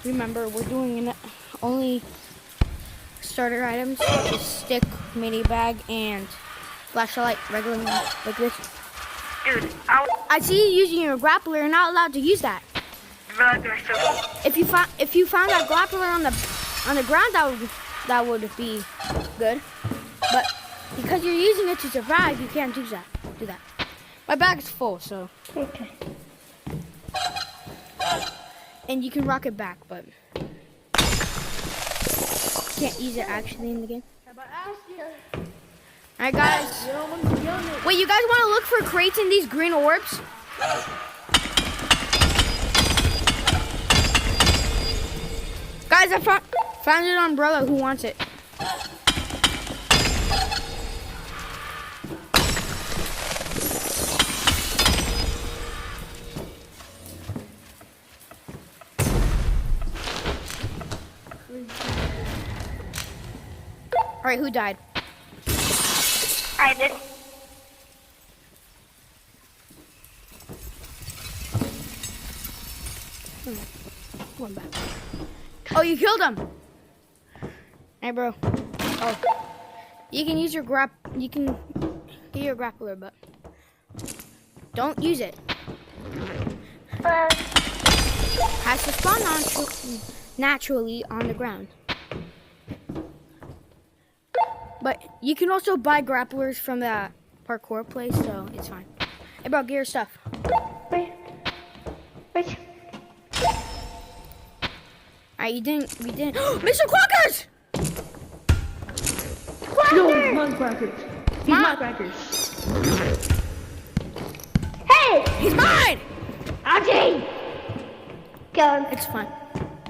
remember, we're doing only starter items, which is stick, mini bag, and flashlight, regular one, like this. Dude, I see you using your grappler. You're not allowed to use that. If you found that grappler on the ground, that would be good. But because you're using it to survive, you can't do that. My bag is full, so. Okay. And you can rock it back, but can't use it actually in the game. Alright, guys. Wait, you guys want to look for crates in these green orbs? Guys, I found an umbrella. Who wants it? Alright, who died? I did. One back. Oh, you killed him! Hey, bro. Oh. You can use your you can get your grappler, but don't use it. Has to spawn naturally on the ground. But you can also buy grapplers from the parkour place, so it's fine. Hey, bro, get your stuff. Wait. Alright, we didn't. Mr. Quackers! No, not crackers. He's not crackers. Hey! He's mine! Archie! Kill him. It's fun.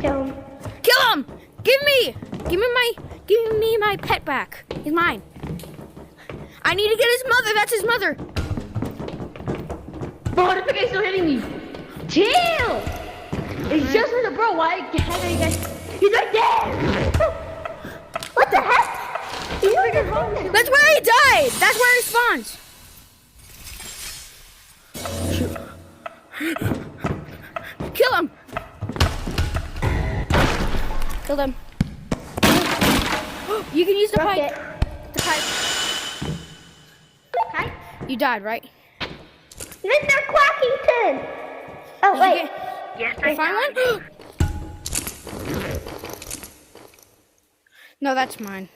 Kill him. Kill him! Give me my pet back. He's mine. I need to get his mother. That's his mother. Bro, the guy's still hitting me. Chill! It's just for the bro. Why the heck are you guys? He's right there! What the heck? He's right there. That's where he died. That's where he spawns. Kill him. Kill him. You can use the Rocket. pipe. The pipe. Hi? You died, right? Mr. Quackington! Oh, Did you wait. Yes, You find one? No, that's mine.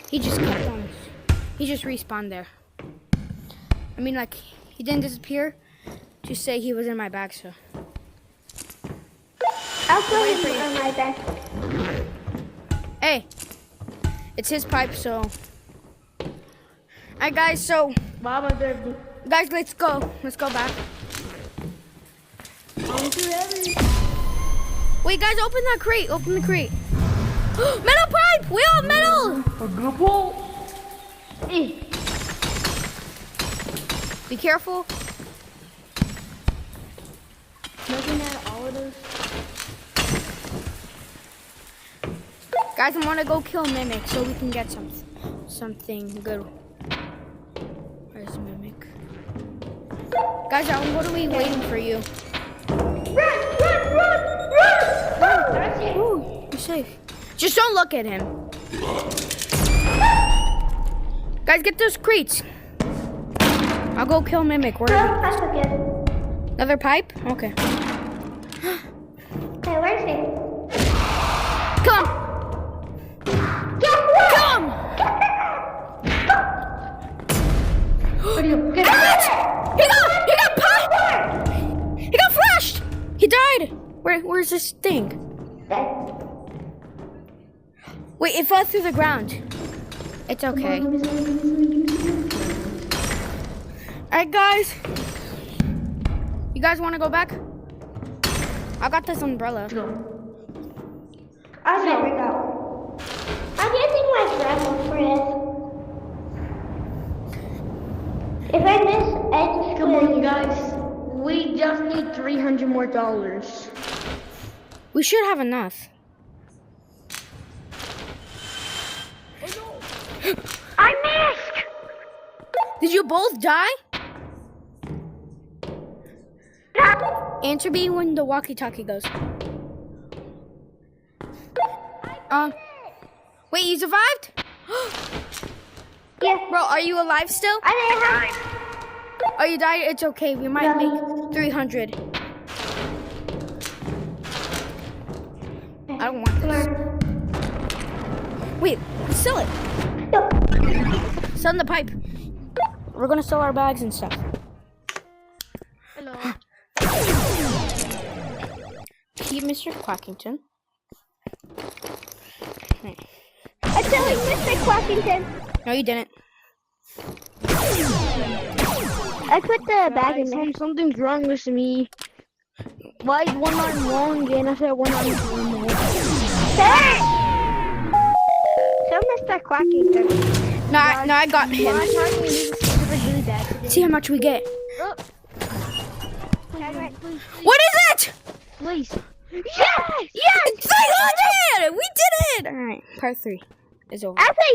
He just kept on. He just respawned there. I mean, like, he didn't disappear. Just say he was in my bag, so. I'll put him on my bed. Hey, it's his pipe, so. Alright, guys, so. Mama, they're Guys, let's go. Let's go back. Wait, guys, open that crate. Open the crate. Metal pipe! We all have metal! Be careful. looking at all of those. Guys, I want to go kill Mimic so we can get something good. Where's Mimic? Guys, what are we waiting for you? Run! That's it. Ooh, you're safe. Just don't look at him. Guys, get those crates. I'll go kill Mimic. No, that's okay. Another pipe? Okay. Hey, where's he? Come! Get what? Come! Get He got pipe! He got flashed! He died! Where's this thing? Wait, it fell through the ground. It's okay. Alright, guys. You guys want to go back? I got this umbrella. I never go. I'm using my grandma for it. If I miss, I just Come on, you guys. We just need $300 more. We should have enough. I missed! Did you both die? Answer me when the walkie-talkie goes. Wait, you survived? Yeah. Bro, are you alive still? I didn't have. Fine. Oh, you died? It's okay. We might make 300. I don't want this. Wait, sell it. Sell in the pipe. We're gonna sell our bags and stuff. Hello. Keep Mr. Quackington. I'm selling Mr. Quackington. No, you didn't. I put the bag in Guys, there. something's wrong with me. Why is one arm long again? I said one arm is long. Hey! Sell Mr. Quackington. No, I got My him. target is really bad today. See how much we get. Oh, What is it? please. Yes! Yes! 300! We did it! Alright, part 3 is over. I say